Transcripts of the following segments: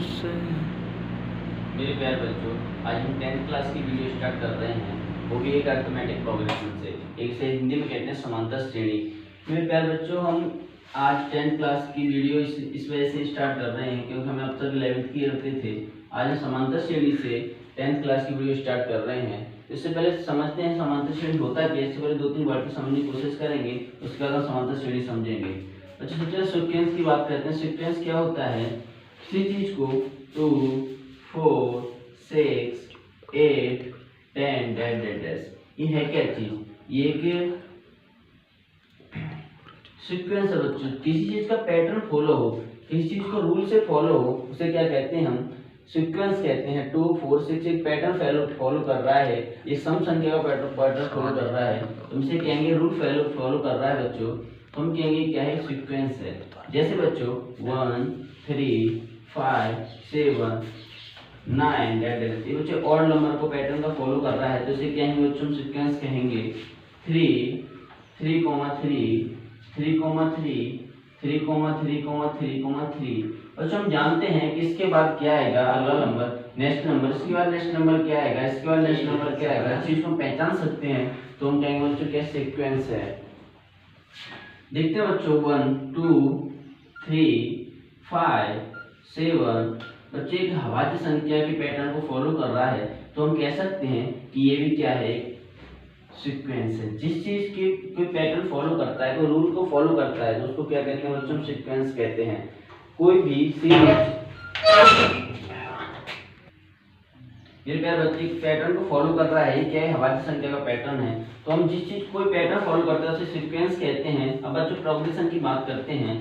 उससे। मेरे प्यारे बच्चों, आज हम 10th क्लास की वीडियो स्टार्ट कर रहे हैं, वो भी एक अर्थमेटिक प्रोग्रेशन से। एक से हिंदी में कहते हैं समांतर श्रेणी। मेरे प्यारे बच्चों, हम आज 10th क्लास की वीडियो इस वजह से स्टार्ट कर रहे हैं क्योंकि हम अब तक 11th की करते थे। आज हम समांतर श्रेणी से 10th क्लास की वीडियो स्टार्ट कर रहे हैं। इससे पहले समझते हैं समांतर श्रेणी होता क्या है। इससे पहले 2-3 वर्ड को समझने की कोशिश करेंगे, उसके बाद हम समांतर श्रेणी समझेंगे। अच्छा, सबसे पहले सीक्वेंस की बात करते हैं। सीक्वेंस क्या होता है? किसी चीज को 2, 4, 6, 8, 10 डैश ये है क्या चीज? ये एक सीक्वेंस है बच्चों। किसी चीज का पैटर्न फॉलो हो, किसी चीज को रूल से फॉलो हो, उसे क्या कहते हैं? हम सीक्वेंस कहते हैं। 2, 4, 6 एक पैटर्न फॉलो कर रहा है, ये सम संख्या का पैटर्न फॉलो कर रहा है, तो हम इसे कहेंगे रूल फॉलो कर रहा है बच्चों, तो हम कहेंगे क्या है? सीक्वेंस है। जैसे बच्चों 1, 3, 5, 7, 9 ये बच्चे ऑड नंबर को पैटर्न का फॉलो कर रहा है, तो इसे कहेंगे बच्चों हम सीक्वेंस कहेंगे। 3, 3, 3, 3, 3, 3, 3 बच्चों हम जानते हैं कि इसके बाद क्या आएगा? अगला नंबर, नेक्स्ट नंबर, इसके बाद नेक्स्ट नंबर क्या आएगा? इसके बाद नेक्स्ट नंबर क्या आएगा? इस चीज को हम पहचान सकते हैं, तो हम कहेंगे बच्चों क्या सीक्वेंस है। देखते हैं बच्चों 1, 2, 3, 5, 7 बच्चे एक अभाज्य संख्या के पैटर्न को फॉलो कर रहा है, तो हम कह सकते हैं कि ये भी क्या है? सीक्वेंस है। जिस चीज की कोई पैटर्न फॉलो करता है, कोई रूल को फॉलो करता है, तो उसको क्या कहते हैं बच्चों? सीक्वेंस कहते हैं। कोई भी सीरीज ये प्यार बच्चे पैटर्न को फॉलो कर रहा है, ये क्या है? अभाज्य संख्या का पैटर्न है, तो हम जिस चीज कोई पैटर्न फॉलो करते हैं उसे सीक्वेंस कहते हैं। अब बच्चों प्रोग्रेशन की बात करते हैं।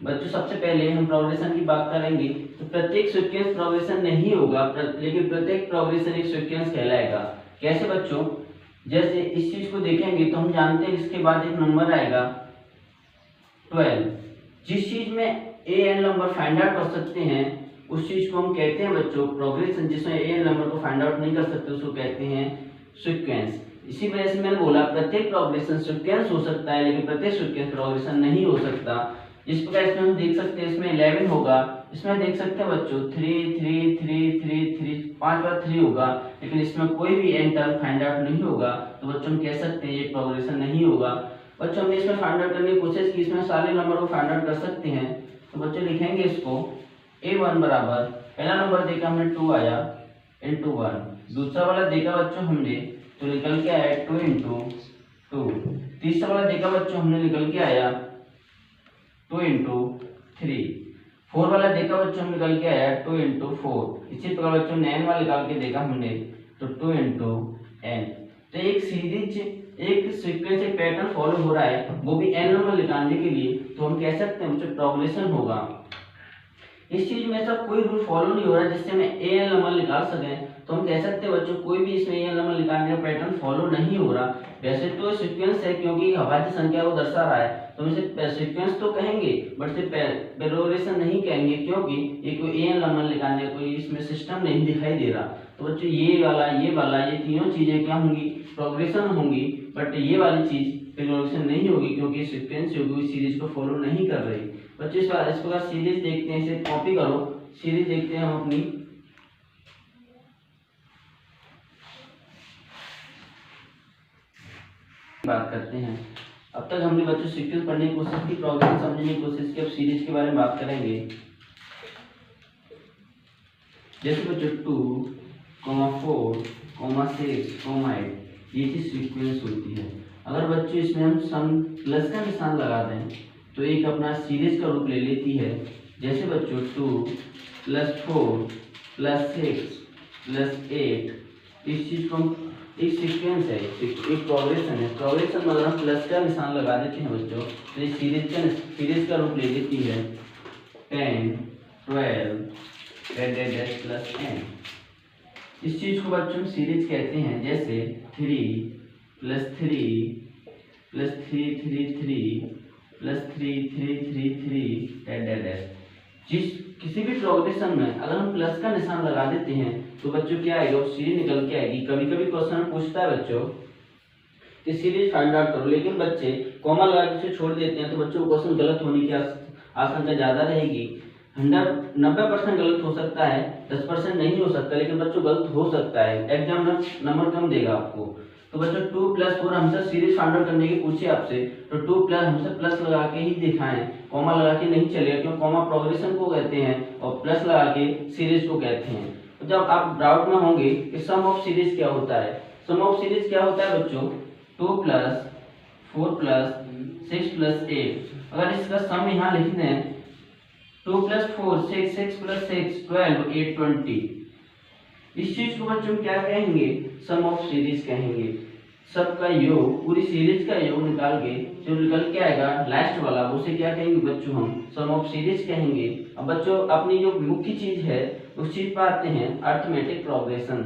बच्चों सबसे पहले हम प्रोग्रेशन की बात करेंगे, तो प्रत्येक सीक्वेंस प्रोग्रेशन नहीं होगा, लेकिन प्रत्येक प्रोग्रेशन एक सीक्वेंस कहलाएगा। कैसे बच्चों? जैसे इस चीज को देखेंगे तो हम जानते हैं इसके बाद एक नंबर आएगा 12। जिस चीज में an नंबर फाइंड आउट कर सकते हैं उस चीज को हम कहते हैं बच्चों प्रोग्रेशन। जिसमें an नंबर को फाइंड आउट नहीं कर सकते उसको कहते हैं सीक्वेंस। इसी वजह से मैंने बोला प्रत्येक प्रोग्रेशन सीक्वेंस हो सकता है, लेकिन प्रत्येक सीक्वेंस प्रोग्रेशन नहीं हो सकता। जिस प्रकार इसमें हम देख सकते हैं, इसमें 11 होगा, इसमें देख सकते हैं बच्चों 3, 3, 3, 3, 3 5 बार 3 होगा, लेकिन इसमें कोई भी n टर्म फाइंड आउट नहीं होगा, तो बच्चों हम कह सकते हैं ये प्रोग्रेशन नहीं होगा। बच्चों हमने इसमें फाइंड आउट करने की कोशिश की, इसमें सारे नंबर को फाइंड आउट कर सकते हैं, तो बच्चों लिखेंगे इसको a1 बराबर, पहला नंबर देखा हमने 2 आया इंटू 1, दूसरा वाला देखा बच्चों हमने तो निकल के आया 2 इंटू 2, तीसरा वाला देखा बच्चों हमने निकल के आया 2 इंटू 3, 4 वाला देखा बच्चों हम निकल के आया 2 इंटू 4। इसी प्रकार बच्चों 9 वाला निकाल के देखा हमने तो 2 इंटू n। तो एक सीरीज, एक सीक्वेंस, एक पैटर्न फॉलो हो रहा है, वो भी n नंबर निकालने के लिए, तो हम कह सकते हैं बच्चों प्रोग्रेशन होगा। इस चीज में ऐसा कोई रूल फॉलो नहीं हो रहा है जिससे मैं an नंबर निकाल सकें, तो हम कह सकते हैं बच्चों कोई भी इसमें an नंबर निकालने का पैटर्न फॉलो नहीं हो रहा। वैसे तो सीक्वेंस है क्योंकि अभाज्य संख्या को दर्शा रहा है, तो हम इसे सीक्वेंस तो कहेंगे बट इसे प्रोग्रेशन नहीं कहेंगे, क्योंकि ये कोई an नंबर निकालने का कोई इसमें सिस्टम नहीं दिखाई दे रहा। तो बच्चों ये वाला ये तीनों चीजें क्या होंगी? प्रोग्रेशन होंगी, बट ये वाली चीज प्रोग्रेशन नहीं होगी क्योंकि सीक्वेंस होगी, सीरीज को फॉलो नहीं कर रही। बच्चों इस प्रकार सीरीज देखते हैं, इसे कॉपी करो, सीरीज देखते हैं हम अपनी। बात करते हैं। अब तक हमने बच्चों सीक्वेंस पढ़ने की कोशिश की, प्रोग्रेशन समझने की कोशिश की, अब सीरीज के बारे में बात करेंगे। जैसे बच्चों 2, 4, 6, 8 ये चीज सीक्वेंस होती है। अगर बच्चों इसमें हम सम प्लस का निशान लगा दें तो एक अपना सीरीज का रूप ले लेती है। जैसे बच्चों 2 + 4 + 6 + 8 इस चीज को एक सीक्वेंस है, एक प्रोग्रेशन है। प्रोग्रेशन में अगर हम प्लस का निशान लगा देते हैं बच्चों तो ये सीरीज का रूप ले लेती है 10, 12 + n। इस चीज को बच्चों सीरीज कहते हैं। जैसे 3 + 3 + 3, 3, 3 + 3, 3, 3, 3 जिस किसी भी प्रोग्रेशन में अगर हम प्लस का निशान लगा देते हैं तो बच्चों क्या आएगा? सीरीज निकल के आएगी। कभी कभी क्वेश्चन पूछता है बच्चों कि सीरीज फाइंड आउट करो, लेकिन बच्चे कॉमा लगा के छोड़ देते हैं, तो बच्चों को क्वेश्चन गलत होने की आशंका ज्यादा रहेगी। 90% गलत हो सकता है, 10% नहीं हो सकता, लेकिन बच्चों गलत हो सकता है, एग्जाम नंबर कम देगा आपको। तो बच्चों 2 + 4 हमसे सीरीज फाइंड आउट करने की पूछे आपसे, तो 2 प्लस हमसे प्लस लगा के ही दिखाएं, कॉमा लगा के नहीं चलेगा, क्योंकि कॉमा प्रोग्रेशन को कहते हैं और प्लस लगा के सीरीज को कहते हैं। तो जब आप डाउट में होंगे कि सम ऑफ सीरीज क्या होता है, सम ऑफ सीरीज क्या होता है बच्चों, 2 + 4 + 6 + 8। अगर इसका सम यहाँ लिख दें 2 + 4 6 6 + 6 12 8 20, इस चीज को बच्चों क्या कहेंगे, सम ऑफ सीरीज कहेंगे। सबका योग, पूरी सीरीज का योग निकाल के जो निकल के आएगा लास्ट वाला, उसे क्या कहेंगे बच्चों, हम सम ऑफ सीरीज कहेंगे। अब बच्चों अपनी जो मुख्य चीज है उस चीज पर आते हैं, अरिथमेटिक प्रोग्रेशन।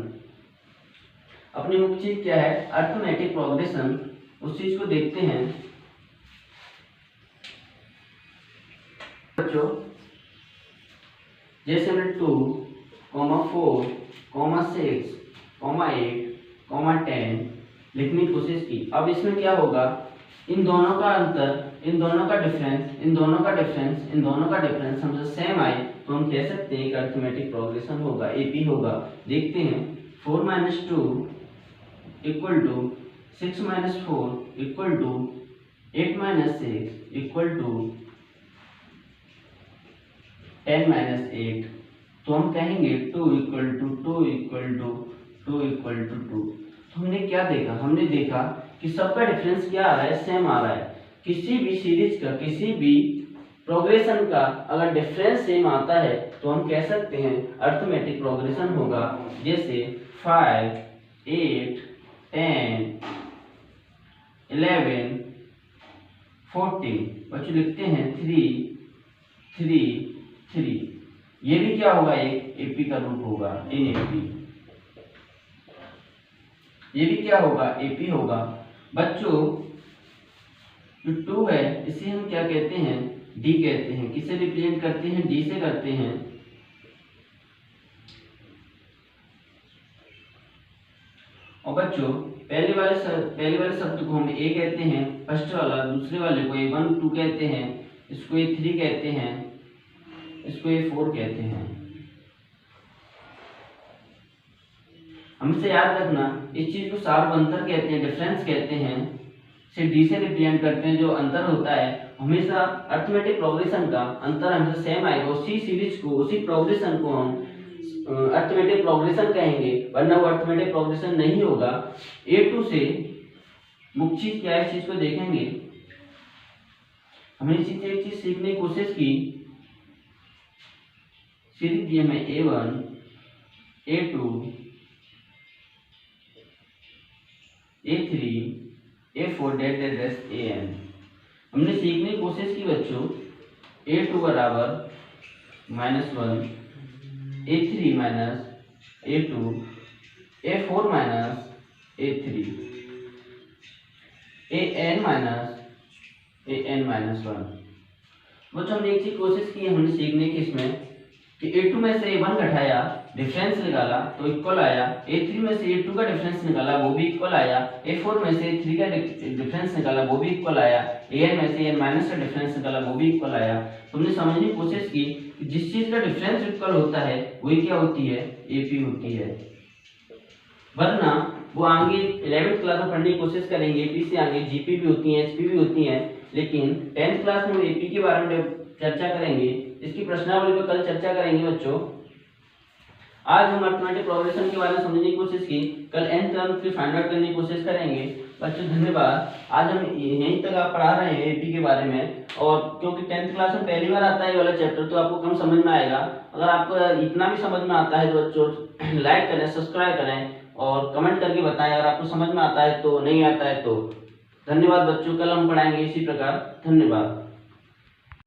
अपनी मुख्य चीज क्या है, अरिथमेटिक प्रोग्रेशन, उस चीज को देखते हैं बच्चों। जैसे हमने 2, 4, 6, 8, 10 लिखने की कोशिश की। अब इसमें क्या होगा, इन दोनों का अंतर, इन दोनों का डिफरेंस, इन दोनों का डिफरेंस, इन दोनों का डिफरेंस हमसे सेम आए तो हम कह सकते हैं कि अरिथमेटिक प्रोग्रेशन होगा, एपी होगा। देखते हैं 4 - 2 = 6 - 4 = 8 - 6 = 10 - 8। तो हम कहेंगे 2 = 2। तो हमने क्या देखा, हमने देखा कि सबका डिफरेंस क्या आ रहा है, सेम आ रहा है। किसी भी सीरीज का, किसी भी प्रोग्रेशन का अगर डिफरेंस सेम आता है तो हम कह सकते हैं अरिथमेटिक प्रोग्रेशन होगा। जैसे 5, 8, 10, 11, 14, बच्चों लिखते हैं 3, 3, 3। ये भी क्या होगा, एक एपी का रूप होगा, इन एपी। ये भी क्या होगा, एपी होगा। बच्चों जो 2 है इसे हम क्या कहते हैं, डी कहते हैं। किसे रिप्रेजेंट करते हैं, डी से करते हैं। और बच्चों पहले वाले शब्द को हम ए कहते हैं, फर्स्ट वाला, दूसरे वाले को A1 2 कहते हैं, इसको A3 कहते हैं, इसको A4 कहते हैं। हमसे याद रखना, इस चीज को शार्प अंतर कहते हैं, डिफरेंस कहते हैं, से डी से रिप्रेजेंट करते हैं। जो अंतर होता है हमेशा अरिथमेटिक प्रोग्रेशन का अंतर हमेशा सेम आएगा, उसी सीरीज को, उसी प्रोग्रेशन को हम अरिथमेटिक प्रोग्रेशन कहेंगे, वरना वो अरिथमेटिक प्रोग्रेशन नहीं होगा। A2 से मुख्य चीज क्या है, इस चीज को देखेंगे। हमने इसी से एक चीज सीखने की कोशिश की, सीरीज दी हमें A1, A2, A3, A4 AN। हमने सीखने की कोशिश की बच्चों, A2 = -1, A3 - A2, A4 - A3, AN - -1। बच्चों हमने एक चीज कोशिश की, हमने सीखने की इसमें कि A2 में से A1 घटाया, डिफरेंस निकाला तो इक्वल आया, A3 में से A2 का डिफरेंस निकाला वो भी इक्वल आया, A4 में से A3 का डिफरेंस निकाला वो भी इक्वल आया, AN में से AN- का डिफरेंस निकाला वो भी इक्वल आया। तो हमने समझने की कोशिश की कि जिस चीज का डिफरेंस इक्वल होता है वही क्या होती है, AP होती है। वरना वो आगे 11th क्लास में पढ़ने की कोशिश करेंगे, AP से आगे GP भी होती है, SP भी होती है, लेकिन 10th क्लास में AP के बारे में चर्चा करेंगे, इसकी प्रश्नावली पर कल चर्चा करेंगे बच्चों। आज हम अरिथमेटिक प्रोग्रेशन के बारे में समझने की कोशिश की, कल nth टर्म की फाइंड आउट करने की कोशिश करेंगे। बच्चों धन्यवाद। आज हम यहीं तक आप पढ़ा रहे हैं AP के बारे में, और क्योंकि 10th क्लास में पहली बार आता है ये वाला चैप्टर तो आपको कम समझ में आएगा। अगर आपको इतना भी समझ में आता है तो बच्चों लाइक करें, सब्सक्राइब करें और कमेंट करके बताएं अगर आपको समझ में आता है तो, नहीं आता है तो। धन्यवाद बच्चों, कल हम पढ़ाएंगे इसी प्रकार। धन्यवाद।